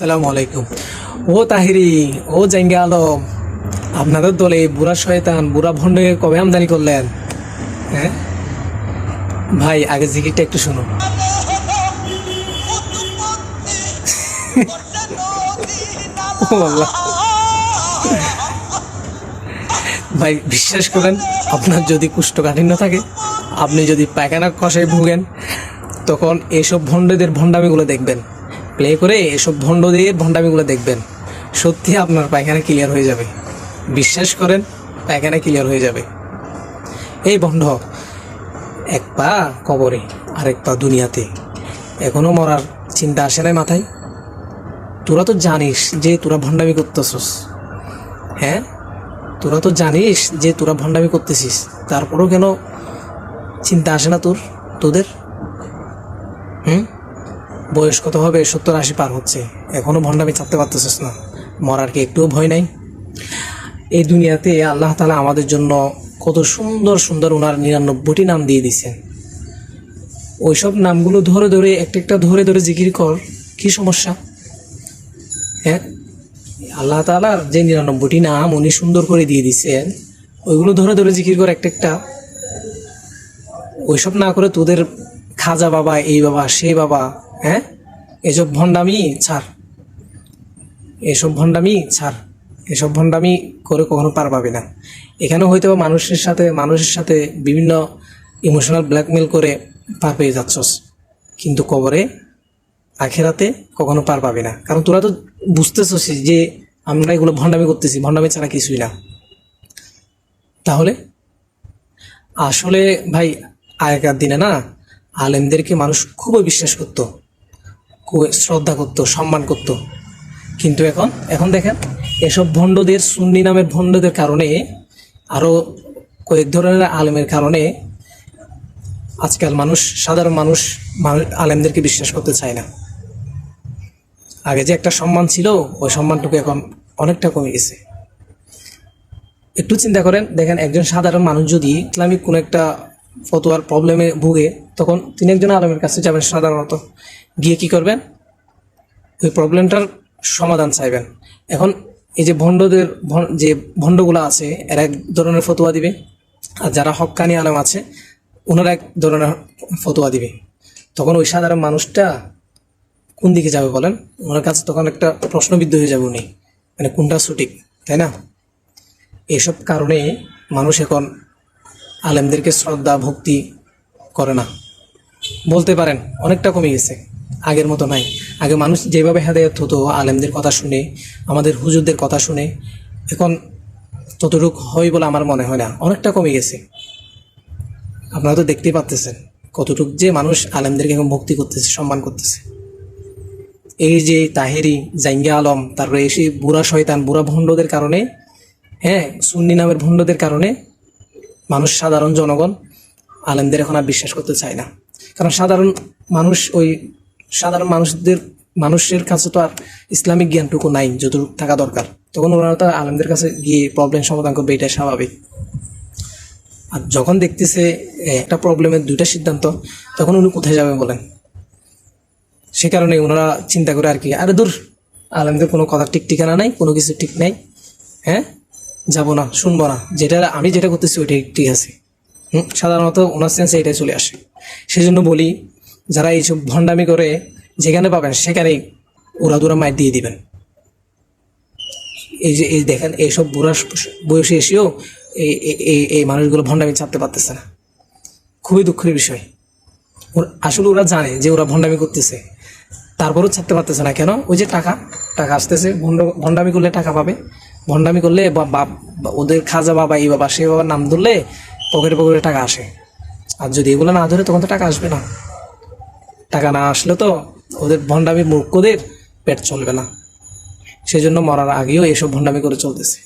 সালামু আলাইকুম। ও তাহিরি, ও জাঙ্গা আলম, আপনাদের দলে বুড়া শয়তান বুড়া ভণ্ডকে কবে আমদানি করলেন? হ্যাঁ ভাই, আগে জিকিরটা একটু শুনুন। ও আল্লাহ। ভাই বিশ্বাস করেন, আপনার যদি কোষ্ঠকাঠিন্য থাকে, আপনি যদি পায়খানা কষায় ভুগেন, তখন এসব ভণ্ডদের ভণ্ডামিগুলো দেখবেন, প্লে করে এসব ভণ্ডদের ভণ্ডামিগুলো দেখবেন, সত্যি আপনার পায়খানা ক্লিয়ার হয়ে যাবে। বিশ্বাস করেন, পায়খানা ক্লিয়ার হয়ে যাবে। এই ভণ্ড এক পা কবরে আর এক পা দুনিয়াতে, এখনো মরার চিন্তা আসে না মাথায়? তোরা তো জানিস যে তোরা ভণ্ডামি করতেছিস, হ্যাঁ তোরা তো জানিস যে তোরা ভণ্ডামি করতেছিস, তারপরও কেন চিন্তা আসে না তোদের? বয়স কত হবে? 70-80 পার হচ্ছে, এখনো ভণ্ডামি চাপতে পারতেছিস না? মরার কি একটুও ভয় নাই? এই দুনিয়াতে আল্লাহ তাআলা আমাদের জন্য কত সুন্দর সুন্দর ওনার 99টি নাম দিয়ে দিছেন। ওইসব নামগুলো ধরে ধরে একটা একটা ধরে ধরে জিকির কর, কি সমস্যা? হ্যাঁ, আল্লাহ তাআলার যে 99টি নাম উনি সুন্দর করে দিয়ে দিছেন, ওইগুলো ধরে ধরে জিকির কর একটা একটা। ওইসব না করে তোদের খাজা বাবা, এই বাবা, সেই বাবা, হ্যাঁ এসব ভণ্ডামি ছাড়, এসব ভণ্ডামি ছাড়, এসব ভণ্ডামি করে কখনো পার পাবি না। এখানে হয়তো মানুষের সাথে বিভিন্ন ইমোশনাল ব্ল্যাকমেল করে পার পেয়ে যাচ্ছস, কিন্তু কবরে আখেরাতে কখনো পার পাবি না। কারণ তোরা তো বুঝতেছস যে আমরা এগুলো ভণ্ডামি করতেছি, ভণ্ডামি ছাড়া কিছুই না। তাহলে আসলে ভাই, আগেকার দিনে না আলেমদেরকে মানুষ খুবই বিশ্বাস করত, খুব শ্রদ্ধা করত, সম্মান করত। কিন্তু এখন দেখেন, এসব ভণ্ডদের, সুন্নি নামের ভণ্ডদের কারণে, আরো কয়েক ধরনের আলেমের কারণে আজকাল সাধারণ মানুষ আলেমদেরকে বিশ্বাস করতে চায় না। আগে যে একটা সম্মান ছিল, ওই সম্মানটুকু এখন অনেকটা কমে গেছে। একটু চিন্তা করেন, দেখেন একজন সাধারণ মানুষ যদি ইসলামিক কোনো একটা ফতোয়ার প্রবলেমে ভুগে, তখন তিনি একজন আলেমের কাছে যাবেন, সাধারণত গিয়ে কি করবেন? ওই প্রবলেমটার সমাধান চাইবেন। এখন এই যে যে ভণ্ডগুলো আছে, এরা এক ধরনের ফতোয়া দিবে, আর যারা হক্কানি আলেম আছে ওনারা এক ধরনের ফতোয়া দিবে। তখন ওই সাধারণ মানুষটা কোন দিকে যাবে বলেন? ওনার কাছে তখন একটা প্রশ্নবিদ্ধ হয়ে যাবে উনি, মানে কোনটা সঠিক, তাই না? এসব কারণে মানুষ এখন আলেমদেরকে শ্রদ্ধা ভক্তি করে না, বলতে পারেন অনেকটা কমে গেছে, আগের মতো নাই। আগে মানুষ যেভাবে হেদায়েত হতো আলেমদের কথা শুনে, আমাদের হুজুরদের কথা শুনে, এখন ততটুকু হয় বলে আমার মনে হয় না, অনেকটা কমে গেছে। আপনারা তো দেখতেই পাচ্ছেন কতটুকু যে মানুষ আলেমদেরকে এখন ভক্তি করতেছে, সম্মান করতেছে। এই যে তাহেরি, জাঙ্গা আলম, তারপরে এসে বুড়া শয়তান বুড়া ভণ্ডদের কারণে, হ্যাঁ সুন্নি নামের ভণ্ডদের কারণে মানুষ, সাধারণ জনগণ আলেমদের এখন আর বিশ্বাস করতে চায় না। কারণ সাধারণ মানুষের কাছে তো আর ইসলামিক জ্ঞানটুকু নাই যতটুকু থাকা দরকার। তখন ওরা তো আলেমদের কাছে গিয়ে প্রবলেম সমাধান করবে, এটাই স্বাভাবিক। আর যখন দেখতেছে একটা প্রবলেমের দুইটা সিদ্ধান্ত, তখন উনি কোথায় যাবে বলেন? সে কারণে ওনারা চিন্তা করে আর কি, আরে দূর, আলেমদের কোনো কথা ঠিক ঠিকানা নাই, কোনো কিছু ঠিক নাই, হ্যাঁ যাবো না, শুনবো না, আমি যেটা করতেছি ওইটাই ঠিক আছে। সাধারণত ওনার সেন্সে এটাই চলে আসে। সেই জন্য বলি, যারা এইসব ভণ্ডামি করে যেখানে পাবেন সেখানেই উড়াদুরা মাইর দিয়ে দিবেন। এই দেখেন, এইসব বুড়া বয়সে এসেও এই মানুষগুলো ভণ্ডামি চাপতে পারতেছে না, খুবই দুঃখের বিষয়। আসলে ওরা জানে যে ওরা ভণ্ডামি করতেছে, তারপরও ছাড়তে পারতেছে না। কেন? ওই যে টাকা আসতেছে, ভণ্ডামি করলে টাকা পাবে, ভণ্ডামি করলে ওদের খাজা বাবা, এই বাবা, সেই বাবার নাম ধরলে পকেটে টাকা আসে। আর যদি এগুলো না ধরে, তখন তো টাকা আসবে না। টাকা না আসলে তো ওদের ভণ্ডামি মূর্খদের পেট চলবে না। সেই জন্য মরার আগেও এসব ভণ্ডামি করে চলতেছে।